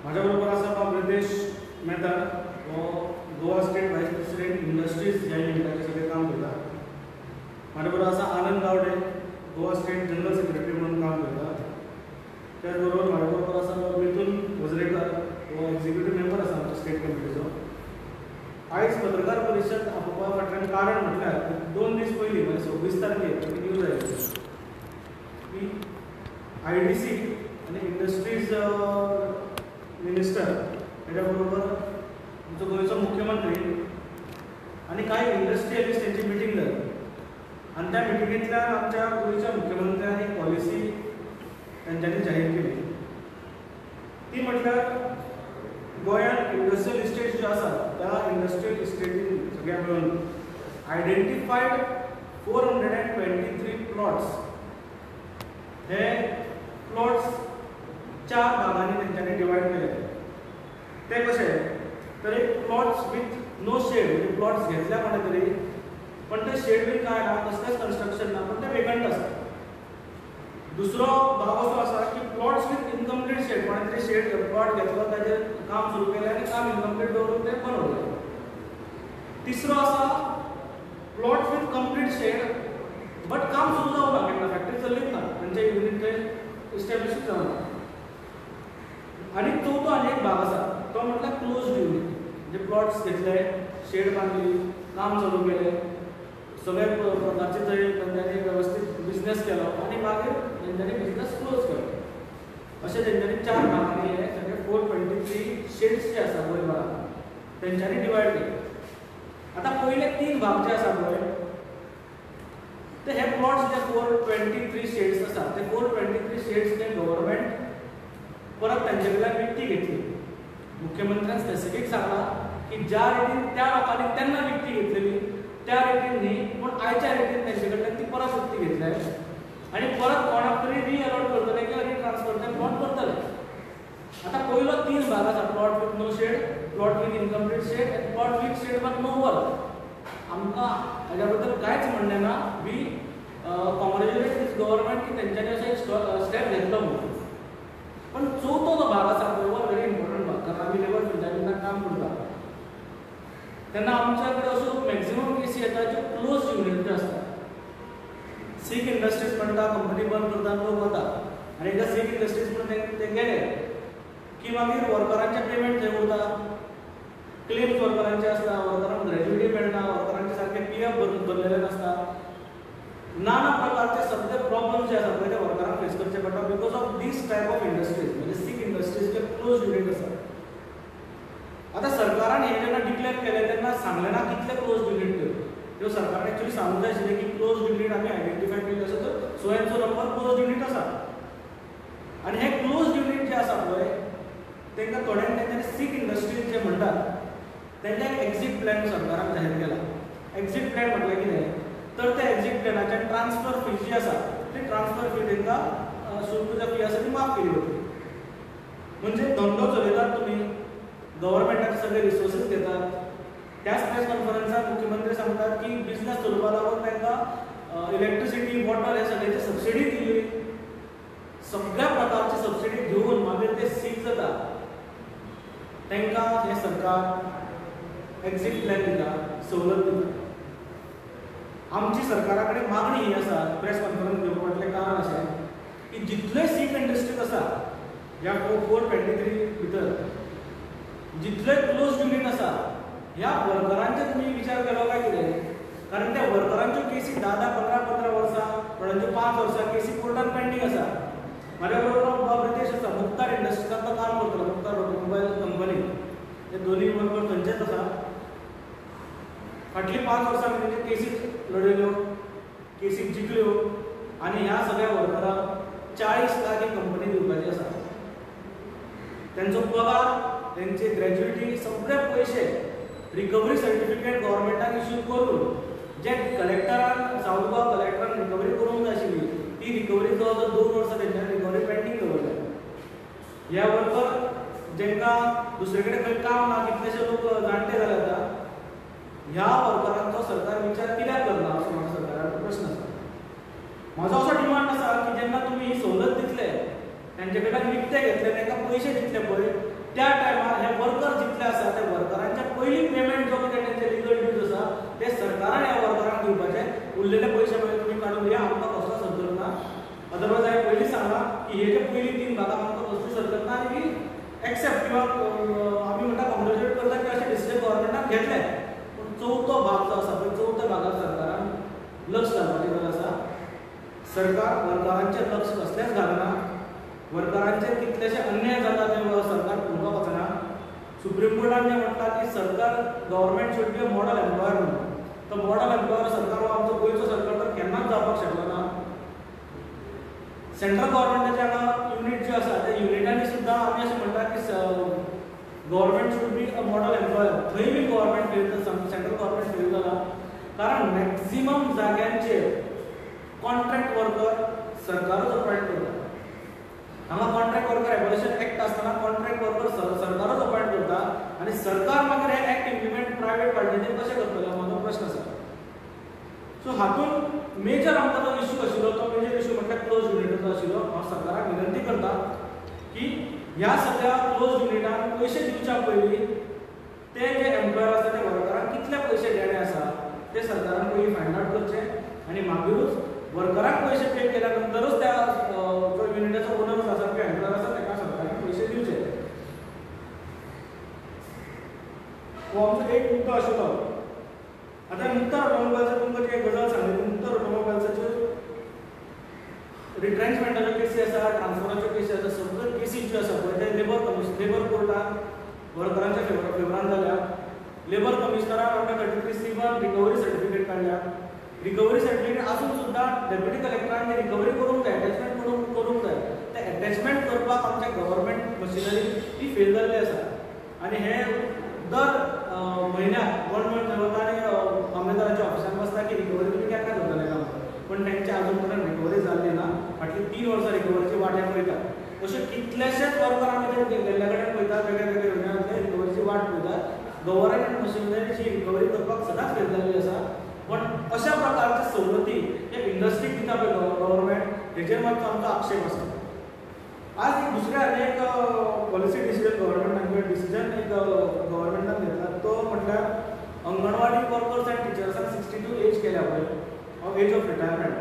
माझ्या बरोबर आसा बाब रितेश मेहता, वो Goa state vice president industries ह्या युनिटाचे सगळे काम करता. माझ्या बरोबर आसा Anand Gawde, Goa state general secretary म्हणून काम करता. त्याच बरोबर माझ्या बरोबर आसा मिथुन वजरेकर, वो एक्झिक्युटिव्ह मेंबर आसा आमच्या स्टेट कमिटीचो. आयज पत्रकार परिशद आपोवपा फाटल्यान कारण म्हटल्यार 2 दीस पयलीं म्हणजे 26 तारखेर न्यूज आयली की IDC आनी इंडस्ट्रीज मिनिस्टर ताच्या बरोबर आमचो गोंयचो मुख्यमंत्री आनी कांय इंडस्ट्रियलिस्ट तेंची मिटींग जाली. आनी त्या मिटिंगेंतल्यान आमच्या गोंयच्या मुख्यमंत्र्यान एक पॉलिसी तांच्यांनी जाहीर केली. ती म्हटल्यार गोंयांत इंडस्ट्रियल इस्टेट ज्यो आसा त्या इंडस्ट्रियल इस्टेटीन सगळ्या मेळून आयडेंटिफायड 423 प्लॉट्स, हे प्लॉट्स 4 भागांनी तेंच्यांनी डिवायड केले. ते कशे तर एक प्लॉट्स विथ नो शेड, म्हणजे प्लॉट्स घेतल्या कोणे तरी पण ते शेड बी काय ना, कसलेंच कन्स्ट्रक्शन ना, पण ते वेगंट आसा. दुसरो भाग असो आसा की प्लॉट्स विथ इनकम्प्लीट शेड, कोणे तरी शेड प्लॉट घेतलो ताजेर काम सुरू केलें आनी काम इनकम्प्लीट दवरून ते बंद उरलें. तिसरो आसा plots with complete shade but काम सुरू जावना, केन्ना फॅक्टरी चल्लीच ना, तांचे युनिट ते इस्टॅब्लिशूच जावना. आनी चवथो आनी एक भाग आसा तो म्हटल्यार क्लोज्ड युनिट, म्हणजे प्लॉट्स घेतले, शेड बांदली, काम चालू केलें, सगळे प्रकारचे थंय तेंच्यांनी वेवस्थीत बिझनेस केलो आनी मागीर तेंच्यांनी बिझनेस क्लोज केलो. अशें तेंच्यांनी 4 भागांनी हे सगळे 423 शेड्स जे आसा गोंयभरांत तेंच्यांनी डिवायड केले. आतां पयले 3 भाग जे आसा पळय ते हे प्लॉट्स जे 423 शेड्स आसा ते 423 शेड्स ते गव्हर्नमेंट परत तांचे कडल्यान विकती घेतली. मुख्यमंत्र्यान स्पेसिफीक सांगला की ज्या रेटीन त्या लोकांनी तेन्ना विकती घेतलेली त्या रेटीन न्ही, पूण आयच्या रेटीन तांचे कडल्यान ती परत विकती घेतल्या आनी परत कोणाक तरी रिअलॉट करतले किंवा रिट्रान्सफर ते प्लॉट करतले. आतां पयलो 3 भाग आसा, plot with no shed, plot with incomplete shed आनी plot with shed but no work. आमकां हाज्या बद्दल कांयच म्हणणें ना. वी कॉंग्रॅच्युलेट दीस गव्हर्नमेंट की तेंच्यांनी अशें एक स्टेप घेतलो म्हणून. पण चवथो जो भाग आसा पळय हो व्हेरी इम्पॉर्टंट भाग, कारण आमी लेबर मिनिस्टरांना काम करता तेन्ना आमच्या कडेन अश्यो मॅक्झिमम केसी येता ज्यो क्लोज युनिट ज्यो आसता. सीक इंडस्ट्रीज म्हणटा, कंपनी बंद करता, लोक वता आनी एकदां सीक इंडस्ट्रीज म्हणून ते गेले की मागीर वर्करांचे पेमेंट थंय उरता, क्लेम्स वर्करांचे आसता, वर्करांक ग्रॅज्युएटी मेळना, वर्करांचे सारके PF भरलेले नासता, नाना प्रकारचे सगळे प्रॉब्लेम्स जे आसा पळय ते वर्करांक फेस करचे पडटा because of this type of industries, म्हणजे सीक इंडस्ट्रीज जे क्लोज युनिट आसा. आतां सरकारान हे जेन्ना डिक्लेअर केलें तेन्ना सांगलें ना कितले क्लोज युनिट त्यो सरकारान एक्चुअली सांगूंक जाय आशिल्लें की क्लोज युनिट आमी आयडेंटिफाय केल्ले आसा तर so and so number close unit आसा. आनी हे क्लोज युनिट जे आसा पळय तांकां थोड्यांक तेंच्यांनी सीक इंडस्ट्रीज जे म्हणटात तेंच्यांक एक्झीट प्लॅन सरकारान जाहीर केला. एक्झीट प्लॅन म्हटल्यार कितें तर त्या एक्झीट प्लॅनाच्यान ट्रान्सफर फी जी आसा ती ट्रान्सफर फी तांकां शुल्क जी फी आसा ती माफ केली वतली. म्हणजे धंदो चलयतात तुमी, गव्हर्नमेंटाचे सगळे रिसोर्सीस घेतात. त्याच प्रेस कॉन्फरन्सात मुख्यमंत्री सांगतात की बिझनेस चलोवपा लागून तांकां इलेक्ट्रिसिटी, वॉटर हे सगळ्याची सबसिडी दिली. सगळ्या प्रकारची सबसिडी घेवन मागीर ते सीक जाता तांकां हे सरकार एक्झीट प्लॅन दिता, सवलत दिता. आमची सरकारा कडेन मागणी ही आसा, प्रेस कॉन्फरन्स घेवपा फाटलें कारण अशें की जितल्यो सीक इंडस्ट्रीज आसा ह्या 423 भितर जितले क्लोज युनिट आसा ह्या वर्करांचे तुमी विचार केलो काय कितें? कारण त्या वर्करांच्यो केसी 10-10, 15-15 वर्सां, कोणाच्यो 5 वर्सां केसी कोर्टान पेंडींग आसा. म्हाज्या बरोबर बाब रितेश आसा, मुक्तार इंडस्ट्रीजांत तो काम करतलो, मुक्तार ऑटोमोबायल कंपनी, ते दोनूय वर्कर थंयचेच आसा. फाटलीं 5 वर्सां तेंचे केसी लडयल्यो, केसी जिखल्यो आनी ह्या सगळ्या वर्करांक 40 लाख ही कंपनी दिवपाची आसा. तेंचो पगार, तेंचे ग्रॅज्युएटी, सगळे पयशे रिकवरी सर्टिफिकेट गव्हर्नमेंटान इश्यू करून जे कलेक्टरान साऊथ गोवा कलेक्टरान रिकवरी करूंक जाय आशिल्ली ती रिकवरी जवळ 2 वर्सां तेंच्यानी रिकवरी पेंडींग दवरल्या. ह्या वर्कर जेंकां दुसरे कडेन खंय काम ना, कितलेशे लोक जाणटे जाले आतां, ह्या वर्करांचो सरकार विचार कित्याक करना असो म्हाका सरकाराचो प्रश्न आसा. म्हजो असो डिमांड आसा की जेन्ना तुमी ही सवलत दितले, तांचे कडल्यान विकते घेतले, तांकां पयशे दितले पळय, त्या टायमार हे वर्कर जितले आसा ते वर्करांचे पयली पेमेंट जो कितें तेंचे लिगल ड्यूज आसा ते सरकारान ह्या वर्करांक दिवपाचे. उरलेले पयशे मागीर तुमी काडून दिया, आमकां कसलो सरकार ना. अदरवायज हांवें पयलीं सांगलां की हे जे पयली 3 भागां आमकां कसली सरकार ना आनी की एक्सेप्ट किंवा आमी म्हणटा कॉंग्रेच्युलेट करता की अशें डिसिजन गव्हर्मेंटान घेतले. पूण चवथो भाग जो आसा पळय चवथ्या भागाक सरकारान लक्ष घालपाची गरज आसा. सरकार वर्करांचेर लक्ष कसलेंच घालना. वर्करांचेर कितलेशे अन्याय जाता ते सरकार पळोवपाक वचना. सुप्रीम कोर्टान जें म्हणटा की सरकार government should be a model employer म्हणून. तो मॉडल एम्प्लॉयर सरकार हो आमचो गोंयचो सरकार तर केन्नाच जावपाक शकलो ना. सेंट्रल गव्हर्मेंटाचे हांगा युनिट जे आसा त्या युनिटांनी सुद्दां आमी अशें म्हणटा की government should be a model employer. थंय बी government fail central government fail जाला. कारण मॅक्झिमम जाग्यांचेर कॉन्ट्रॅक्ट वर्कर सरकारूच अपॉयंट करता. हांगा कॉन्ट्रॅक्ट वर्कर एबॉलिशन एक्ट आसतना कॉन्ट्रॅक्ट वर्कर सरकारूच अपॉयंट करता आनी सरकार मागीर हे एक्ट इम्प्लिमेंट प्रायवेट पार्टीचेर कशें करतलो म्हजो प्रश्न आसा. सो हातून मेजर आमकां जो इश्यू आशिल्लो तो मेजर इश्यू म्हटल्यार क्लोज युनिटाचो आशिल्लो. हांव सरकाराक विनंती करता की ह्या सगळ्या क्लोज युनिटान पयशे दिवच्या पयलीं ते जे एम्प्लॉयर आसा ते वर्करांक कितले पयशे देणे आसा ते सरकारान पयलीं फायंड आवट करचें आनी मागीरूच वर्करांक पयशे पे केल्या नंतरूच त्या जो युनिटाचो ओनर आसा किंवा एम्प्लॉयर आसा ताका सरकारान पयशे दिवचे. हो आमचो एक मुद्दो आशिल्लो. आतां मुक्ता ऑटोमोबायल्साचेर तुमकां जी एक गजाल सांगली मुक्ता ऑटोमोबायल्साच्यो रिट्रेंचमेंटाच्यो केसी आसा, ट्रान्सफराच्यो केसी आसा, सगळ्यो केसी ज्यो आसा पळय ते लेबर कोर्टान वर्करांच्या फेवरान जाल्या. लेबर कमिशनरान आमकां 33C1 रिकवरी सर्टिफिकेट काडल्या. रिकवरी सर्टिफिकेट आसून सुद्दां डेप्युटी कलेक्टरान रिकवरी करूंक जाय, अटॅचमेंट करूंक जाय. ते अटॅचमेंट करपाक आमच्या गव्हर्मेंट मशिनरी ती फेल जाल्ली आसा. आनी हे दर म्हयन्याक गव्हर्मेंट वता आनी मामलेदाराच्या ऑफिसान बसता की रिकवरी तुमी केन्ना करतले काय. पण तेंचे आजून पर्यंत रिकवरी जाल्ली ना. फाटली 3 वर्सां रिकवरीची वाट पळयतात. अशे कितलेशेच वर्कर आमी गेल्ल्या कडेन पळयतात, वेगळ्या वेगळ्या योजनांतले रिकवरीची वाट पळयतात. गव्हर्मेंट मशिनरीची रिकवरी करपाक सदांच फेल जाल्ली आसा. पण अशा प्रकारच्या सवलती हे इंडस्ट्रीक दिता पळय गव्हर्मेंट हेजेर मात्र आमचो आक्षेप आसा. आज एक दुसऱ्या एक पॉलिसी डिसिजन गव्हर्मेंटान डिसिजन एक गव्हर्मेंटान घेतला तो म्हटल्यार अंगणवाडी वर्कर्स अँड टिचर्सांक 62 एज केल्या पळय एज ऑफ रिटायरमेंट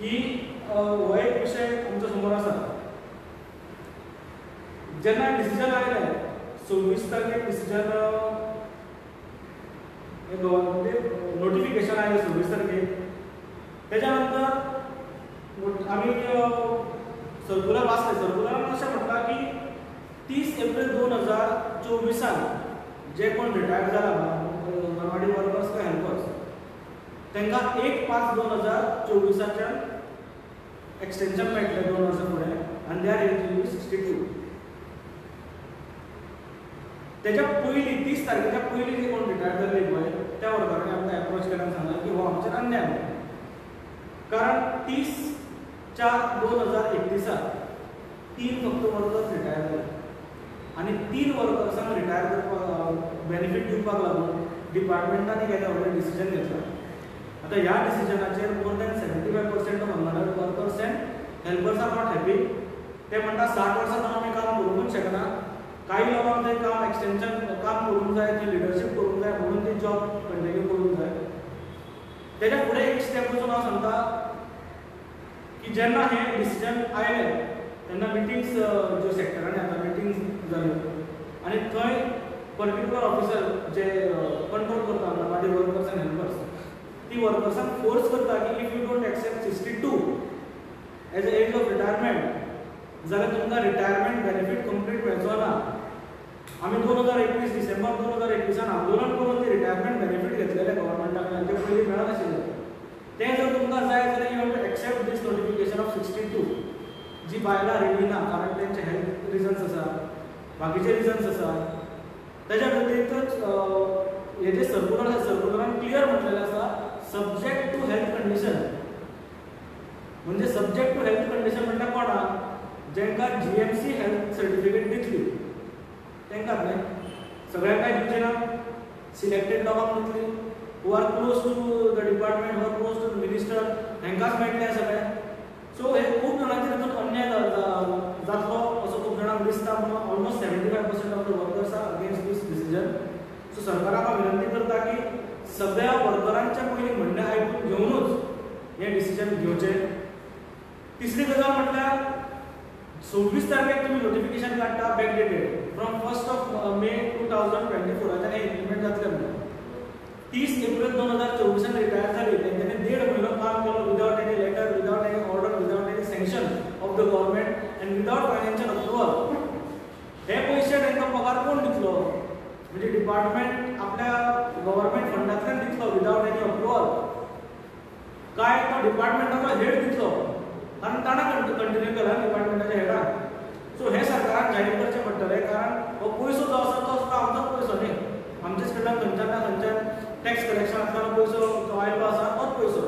ही हो एक विशय आमच्या समोर आसा. जेन्ना डिसिजन आयलें 26 तारखेक डिसिजन नोटिफिकेशन आयलें 26 तारखेक. तेच्या नंतर आमी सर्क्युलर वाचले. सर्क्युलरान अशें म्हणटा की 30 एप्रील 2024 जे कोण रिटायर्ड जाला अंगणवाडी वर्कर्स काय हेल्पर्स तांकां 1/5/2024 एक्सटेंशन मेळटलें 2 वर्सां फुडें आनी दे आर एलिजिबल 62. तेच्या पयलीं 30 तारखेच्या पयलीं जे कोण रिटायर जाल्ले पळय त्या वर्करांनी आमकां एप्रोच केला आनी सांगलें की हो आमचेर अन्याय म्हणून. कारण 30/4/2021 3 फक्त वर्कर्स रिटायर जाले आनी 3 वर्कर्सांक रिटायर करपाक बेनिफीट दिवपाक लागून डिपार्टमेंटान एक ऑलरेडी डिसिजन घेतला. आतां ह्या डिसिजनाचेर more than 75% of anganwadi workers and helpers are not happy. ते म्हणटा 60 वर्सां आमी काम करूंकच शकना. काही लोकांक ते काम एक्सटेंशन काम करूंक जाय, ती लिडरशीप करूंक जाय म्हणून ती जॉब कंटिन्यू करूंक जाय. तेच्या फुडें एक स्टेप वचून हांव सांगता की जेन्ना हे डिसिजन आयलें तेन्ना मिटिंग्स ज्यो सेक्टरांनी जाता मिटिंग्स जाल्यो आनी थंय पर्टिक्युलर ऑफिसर जे कंट्रोल करता अंगणवाडी वर्कर्स अँड हेल्पर्स ती वर्कर्सांक फोर्स करता की if you don't accept 62 as a age of retirement जाल्यार तुमकां रिटायरमेंट बेनिफीट कंप्लीट मेळचो ना. आमी 2021 डिसेंबर 2021 आंदोलन करून ती रिटायरमेंट बेनिफीट घेतलेले गव्हर्मेंटा कडल्यान जे पयलीं मेळनाशिल्ले. तें जर तुमकां जाय जाल्यार you have to accept this notification of 62 जी बायलां रेडी ना कारण तेंचे हेल्थ रिजन्स आसा, बाकीचे रिजन्स आसा. तेच्या खातीरच हे जे सर्क्युलर आसा सर्क्युलरान क्लियर म्हटलेलें आसा सब्जेक्ट टू हेल्थ कंडिशन. म्हणजे सब्जेक्ट टू हेल्थ कंडिशन म्हटल्यार कोणाक जेंकां GMC हेल्थ सर्टिफिकेट दितली तांकांच न्हय, सगळ्यांक काय दिवचे ना. सिलेक्टेड लोकांक दितली who are close to the department who are close to the minister तांकांच मेळटलें सगळें. सो हे खूब जाणांचेर हितून अन्याय जातलो असो खूब जाणांक दिसता. म्हणून almost 75% 75% of the workers are against this decision. So सरकाराक हांव विनंती करता की सगळ्या वर्करांच्या पयलीं म्हणणें आयकून घेवनूच हें डिसिजन घेवचें. तिसरी गजाल म्हटल्यार 26 तारखेक तुमी नोटिफिकेशन काडटा बॅकडेटेड फ्रॉम 1 मे 2024 हें इम्प्लिमेंट जातलें म्हणून. 30 एप्रिल 2024 रिटायर जाली. तेंच्यांनी 1.5 म्हयनो काम केलो without any letter, without any order, without any sanction of the government and without financial approval. हे पयशे तांकां पगार कोण दितलो? म्हणजे डिपार्टमेंट आपल्या गव्हर्नमेंट फंडांतल्यान दितलो विदाउट एनी अप्रुवल, काय तो डिपार्टमेंटाचो हेड दितलो? कारण ताणें कंटिन्यू केला डिपार्टमेंटाच्या हेडान. सो हे सरकारान जाहीर करचें पडटलें, कारण हो पयसो जो आसा तो सुद्दां आमचोच पयसो न्ही. आमचेच कडल्यान खंयच्यान ना खंयच्यान टॅक्स कलेक्शनांतल्यान पयसो जो आयलो आसा तोच पयसो.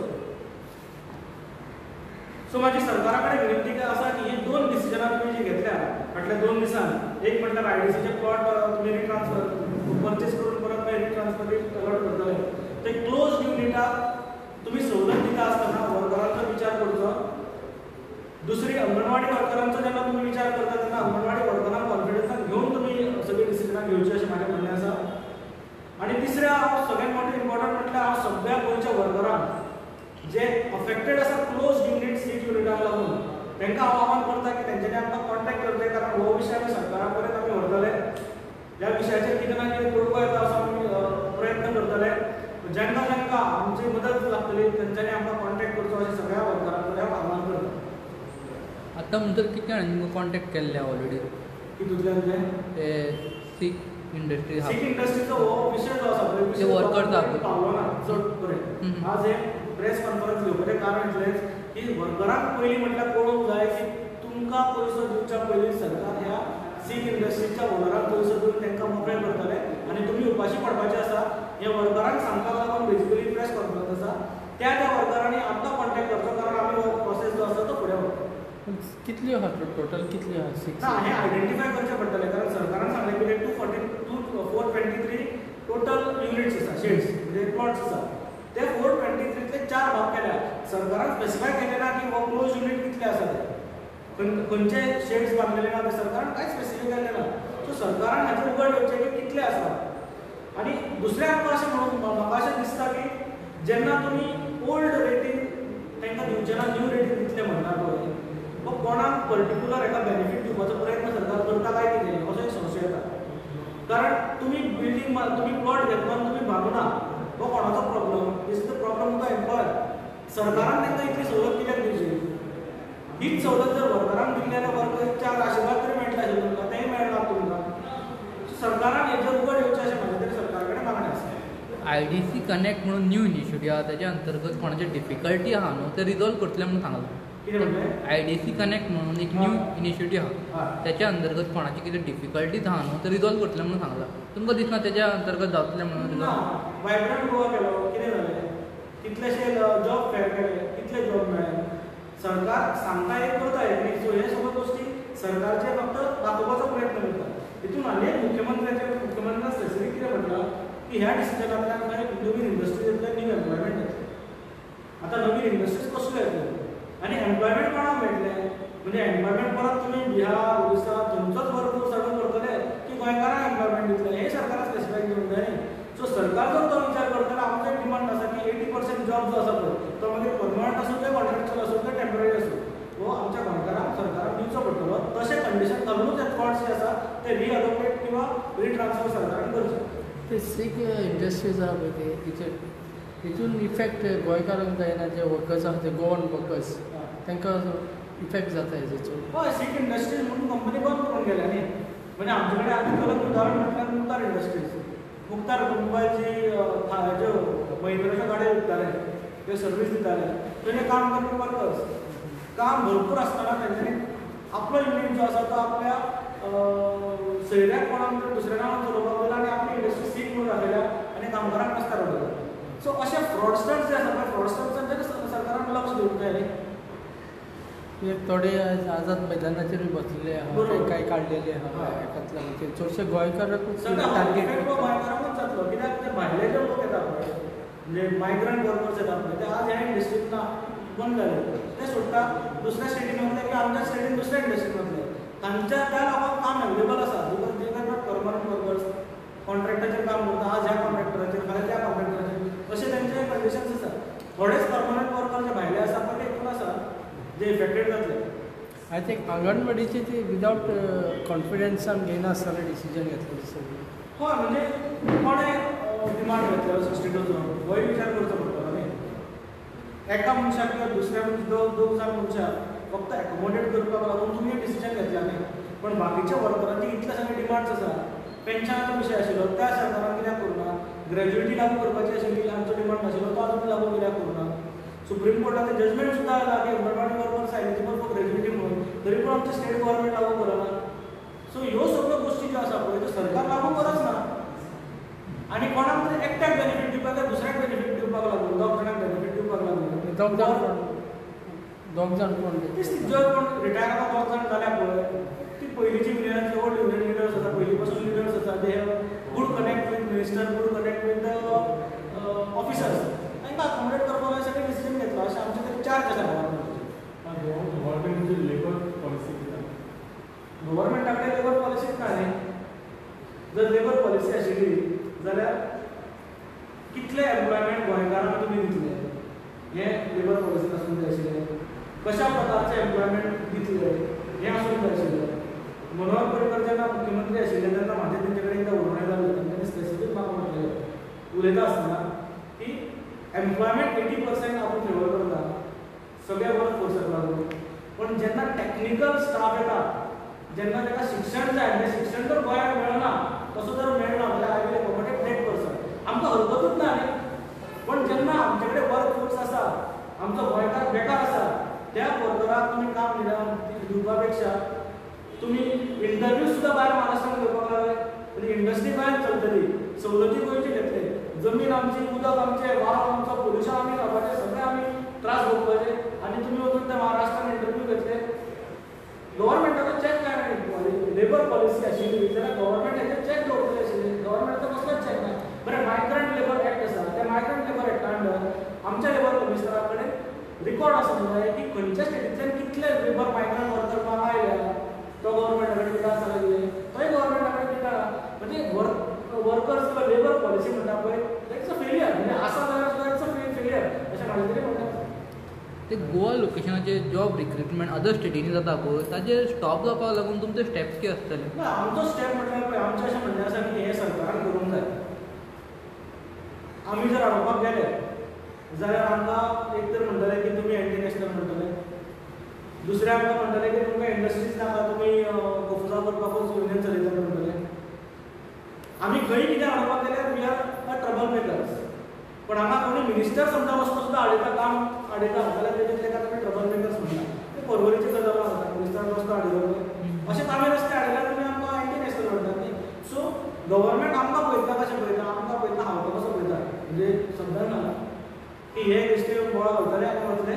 सो म्हाजी सरकारा कडेन विनंती आसा की ही 2 डिसिजनां तुमी जी घेतल्या फाटल्या 2 दिसान, एक म्हटल्यार आयडीसीचे प्लॉट तुमी रिट्रान्सफर परचेस करून परत मागीर रिट्रान्सफर अलॉट करतले, ते क्लोज युनिटाक तुमी सवलत दिता आसतना वर्करांचो विचार करचो. दुसरी अंगणवाडी वर्करांचो जेन्ना तुमी विचार करता तेन्ना अंगणवाडी वर्करांक कॉन्फिडन्सान घेवन तुमी सगळी डिसिजनां घेवची अशें म्हाजें म्हणणें आसा. आनी तिसरें हांव सगळ्यांत मोठें इम्पॉर्टंट म्हटल्यार हांव सगळ्या गोंयच्या वर्करांक जे अफेक्टेड आसा क्लोज युनिट सीट युनिटाक लागून तांकां हांव आवाहन करता की तेंच्यांनी आमकां कॉन्टॅक्ट करचें, कारण हो विशय आमी सरकारा पर्यंत आमी व्हरतले. ह्या विशयाचेर कितें ना कितें तोडगो येता असो आमी प्रयत्न करतले. जेन्ना तांकां आमची मदत लागतली तेंच्यांनी आमकां कॉन्टॅक्ट करचो अशें सगळ्या वर्करां कडेन हांव आवाहन करता. आतां म्हणटर कितें जाणांनी तुमकां कॉन्टॅक्ट केल्ले ऑलरेडी? कितूंतल्यान ते सीक इंडस्ट्री सीक इंडस्ट्रीचो हो विशय जो आसा पळय ते वर्कर्स पावलो ना चड बरें. आज एक प्रेस कॉन्फरन्स घेवपाचें कारण इतलेंच की वर्करांक पयलीं म्हटल्यार कळूंक जाय की तुमकां पयसो दिवच्या पयलीं सरकार ह्या सीक इंडस्ट्रीच्या ओनरांक पयसो दिवन तांकां मोकळे करतले आनी तुमी उपाशी पडपाचे आसा. हे वर्करांक सांगपाक लागून बेजिकली प्रेस कॉन्फरन्स आसा. त्या वर्करांनी आमकां कॉन्टॅक्ट करचो, कारण आमी हो प्रोसेस जो आसा तो फुडें व्हरता. कितल्यो आहा टोटल कितल्यो आहा? 6 ना हें आयडेंटिफाय करचें पडटलें, कारण सरकारान सांगलें की 423 टोटल युनिट्स आसा, शेड्स म्हणजे प्लॉट्स आसा. ते 423तले 4 भाग केल्या. सरकारान स्पेसिफाय केलें ना की हो क्लोज युनिट कितले आसा ते, खंयचे शेड्स बांदलेले ना ते सरकारान कांय स्पेसिफाय केल्लें ना. सो सरकारान हाचेर उगड येवचें की कितले आसा. आनी दुसरें आमकां अशें म्हणून म्हाका अशें दिसता की जेन्ना तुमी ओल्ड रेटीन तांकां दिवचे ना न्यू रेटीन दितले म्हणटा पळय, वो कोणाक पर्टिक्युलर हेका बेनिफीट दिवपाचो प्रयत्न सरकार करता काय कितें असो एक संशय येता. कारण तुमी बिल्डींग तुमी प्लॉट घेतलो आनी तुमी बांदूना, हो कोणाचो problem? Is the problem to employer. सरकारान तांकां इतली सवलत कित्याक दिवची? हीच सवलत जर वर्करांक दिली जाल्यार वर्कर 4 आशिर्वाद तरी मेळटा आशिल्लो तुमकां, तेंय मेळना तुमकां. सरकारान हेजेर उगड येवचें अशें म्हाजे तरी सरकार कडेन मागणें आसा. आयडीसी कनेक्ट म्हणून न्यू इनिशिएटीव आहा, तेच्या अंतर्गत कोणाचे डिफिकल्टी आहा न्हू ते रिजॉल्व करतले म्हणून सांगलां. कितें म्हणलें? आयडीसी कनेक्ट म्हणून एक न्यू इनिशिएटीव आहा, त्याच्या अंतर्गत कोणाची कितें डिफिकल्टीज आहा न्हू ते रिजॉल्व करतले म्हणून सांगलां. तुमकां दिसना तेच्या अंतर्गत जातलें म्हणून रिजॉल्व? वायब्रंट गोवा केलो, कितें जालें? कितलेशे जॉब फेअर केले, कितले जॉब मेळ्ळे? सरकार सांगता एक करता एक. सो हे सगळ्यो गोश्टी सरकारचे फक्त दाखोवपाचो प्रयत्न करता. हितून आनी एक मुख्यमंत्र्यान स्पेसिफीक कितें म्हटलां की ह्या डिसिजनांतल्यान नवीन इंडस्ट्रीज येतले, न्यू एम्प्लॉयमेंट येतले. आतां नवीन इंडस्ट्रीज कसल्यो येतल्यो आनी एम्प्लॉयमेंट कोणाक मेळटलें? म्हणजे एम्प्लॉयमेंट परत तुमी बिहार, ओडिसा थंयचोच वर्कफोर्स हाडून करतले की गोंयकारांक एम्प्लॉयमेंट दितले? हे सरकारान स्पेसिफाय करूंक जाय न्ही. सो सरकार जर तो विचार करतलो, आमचो एक डिमांड आसा की 80% जॉब जो आसा पळय तो मागीर परमनंट आसूं ते कॉन्ट्रॅक्चुअल आसूं ते टेम्पररी आसूं, हो आमच्या गोंयकारांक सरकारान दिवचो पडटलो. तशें कंडिशन घालूनच हे प्लॉट्स जे आसा ते रिअलोकेट किंवा रिट्रान्सफर सरकारान करचे. ते सीक इंडस्ट्रीज आहा पळय ते हितून इफेक्ट गोंयकारांक जायना, जे वर्कर्स आहा ते गोवन वर्कर्स तांकां इफेक्ट जाता हेजो? हय, सीक इंडस्ट्रीज म्हणून कंपनी बंद करून गेल्या न्ही. म्हणजे आमचे कडेन आतां केलं उदाहरण म्हटल्यार मुक्तार इंडस्ट्रीज. मुक्तार मुंबयची ज्यो महिंद्राच्यो गाडयो विकताले, त्यो सर्वीस दिताले, थंय काम करपी वर्कर्स. काम भरपूर आसतना तेंच्यांनी आपलो युनीट जो आसा तो आपल्या सयऱ्याक कोणाक दुसऱ्या नांवान चलोवपाक दिला आनी आपली इंडस्ट्री सीक म्हणून दाखयल्या आनी कामगारांक रस्त्यार उडयला. सो अशे फ्रॉडस्टर्स जे आसा पळय, फ्रॉडस्टर्सांचेर सरकारान लक्ष दिवंक जाय न्ही. थोडे आझाद मैदानाचेर बसलेले आहा, कांय काडलेले आहा एकांतल्यान. चडशे गोंयकारांकूच टार्गेट गोंयकारांकूच जातलो, कित्याक ते भायले जे लोक येता पळय म्हणजे मायग्रंट वर्कर्स येता पळय ते आज ह्या इंडस्ट्रींत ना, बंद जाले. ते सोडटा दुसऱ्या स्टेटीन वतले की आमच्या स्टेटीन दुसऱ्या इंडस्ट्रीन वतले. तांच्या त्या लोकांक काम अवेलेबल आसा, बिकॉज दे कॅन आज ह्या कॉन्ट्रॅक्टराचेर फाल्यां त्या कॉन्ट्रॅक्टराचेर अशे तेंचे कंडिशन्स आसा. थोडेच परमनंट वर्कर जे भायले आसा पण एकूण आसा जे इफेक्टेड जातले. आय थिंक अंगणवाडीचे ते विदावट कॉन्फिडन्सान घेयनासतना डिसिजन घेतलें दिसता. हय म्हणजे कोणें डिमांड घेतलो सबस्टिट्यूटचो होय विचार करचो पडटलो न्ही. एका मनशाक किंवा दुसऱ्या दोग जाण मनशाक फक्त एकोमोडेट करपाक लागून तुमी डिसिजन घेतला न्ही. पण बाकीच्या वर्करांची इतले सगळे डिमांड्स आसा. पेन्शनाचो विशय आशिल्लो त्या सरकारान कित्याक करुना. ग्रॅज्युएटी लागू करपाची आशिल्ली आमचो डिमांड नाशिल्लो तो आजून लागू कित्याक करुना. सुप्रीम कोर्टाचें जजमेंट सुद्दां आयला की अंगणवाडी वर्कर्स एलिजिबल फॉर ग्रॅज्युएटी म्हणून तरी पूण आमचे स्टेट गव्हर्मेंट लागू करना. सो ह्यो सगळ्यो गोश्टी ज्यो आसा पळय त्यो सरकार लागू करच ना. आनी कोणाक तरी एकट्याक बेनिफीट दिवपाक काय दुसऱ्याक बेनिफीट दिवपाक लागून दोग जाणांक बेनिफीट दिवपाक लागून दोग जाण कोण जर कोण रिटायर दोग जाण जाल्या पळय ती पयलींची युनियनाची ओल्ड युनियन लिडर्स आसा पयलीं पासून लिडर्स आसा they have good connect with minister good connect with the officers तांकां अकोमोडेट करपाक सगळें डिसिजन घेतलो अशें आमचे तरी चार्ज आसा गव्हर्मेंटाची लेबर पॉलिसी गव्हर्मेंटा कडेन लेबर पॉलिसीच ना न्ही. जर लेबर पॉलिसी आशिल्ली जाल्यार कितले एम्प्लॉयमेंट गोंयकारांक तुमी दितले हें लेबर पॉलिसीन आसूंक जाय आशिल्लें. कशा प्रकारचे एम्प्लॉयमेंट दितले हें आसूंक जाय आशिल्लें. मनोहर पर्रीकर जेन्ना मुख्यमंत्री आशिल्ले तेन्ना म्हाजें तेंचे कडेन एकदां उलोवणें जाल्लें तेंच्यांनी स्पेसिफीक म्हाका म्हटलें उलयता आसतना की एम्प्लॉयमेंट 80% आपूण फेवर करता सगळ्या वर्क फोर्साक लागून. पण जेन्ना टॅक्निकल स्टाफ येता जेन्ना ताका शिक्षण जाय म्हणजे शिक्षण जर गोंयांत मेळना तसो जर मेळना जाल्यार I will accommodate that person. आमकां हरकतूच ना न्ही. पण जेन्ना आमचे कडेन वर्क फोर्स आसा आमचो गोंयकार बेकार आसा त्या वर्कराक तुमी काम दिवपा पेक्षा तुमी इंटरव्यू सुद्दां भायर महाराष्ट्रान घेवपाक लागले. म्हणजे इंडस्ट्री भायर चलतली सवलती गोंयचे घेतले. जमीन आमची उदक आमचें वारो आमचो पोल्युशन आमी खावपाचें सगळें आमी त्रास भोगपाचे आनी तुमी वचून त्या महाराष्ट्रान इंटरव्यू घेतले. गव्हर्मेंटाचो चॅक काय नाही लेबर पॉलिसी आशिल्ली जाल्यार गव्हर्मेंटाचे चॅक दवरतले आशिल्ले. गव्हर्मेंटाचो कसलोच चॅक ना. बरें मायग्रंट लेबर एक्ट आसा त्या मायग्रंट लेबर एक्टा अंडर आमच्या लेबर कमिशनरा कडेन रिकॉर्ड आसूंक जाय की खंयच्या स्टेटींतल्यान कितले लेबर मायग्रंट वर्कर गोंयांत आयल्या. तो गव्हर्मेंटा कडेन कितें आसा तोय गव्हर्मेंटा कडेन कितें आहा. म्हणजे वर्कर्स किंवा लेबर पॉलिसी म्हणटा पळय इट्स अ फेलियर. म्हणजे आसा जाल्यार सुद्दां इट्स अ फेलियर अशें म्हाजे तरी म्हणटा. ते गोवा लोकेशनाचे जॉब रिक्रुटमेंट अदर स्टेटींनी जाता पळय ताजेर स्टॉप जावपाक लागून तुमचे स्टेप्स कितें आसतले. ना आमचो स्टेप म्हटल्यार पळय आमचें अशें म्हणणें आसा की हें सरकारान करूंक जाय. आमी जर हाडोवपाक गेले जाल्यार आमकां एक तर म्हणटले की तुमी एंटी नॅशनल म्हणटले. दुसरे आमकां म्हणटले की तुमकां इंडस्ट्रीज नाका तुमी कफुजा करपाकूच युनियन चलयता म्हणटले. आमी खंय कितें हाडपाक गेल्यार we are a trouble makers. पण हांगा कोणी मिनिस्टर समजा वस्तू सुद्दां हाडयता काम हाडयता जाल्यार तेका तुमी ट्रबल मेकर्स म्हणटा. ते परवरीचे गजाल आसा मिनिस्टर वस्तू हाडयलो अशें तांबे रस्ते हाडयल्यार तुमी आमकां एंटी नॅशनल म्हणटात न्ही. सो गव्हर्मेंट आमकां पळयता कशें पळयता आमकां पळयता हांवतो कसो पळयता. म्हणजे समजना की हे बेश्टे बोळा घालतले आनी वतले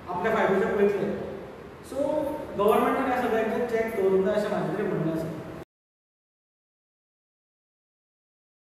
आपल्या फायद्याचें पळयतले. सो गव्हर्मेंटान ह्या सगळ्यांचें चॅक दवरूंक जाय अशें म्हाजें तरी म्हणणें आसा.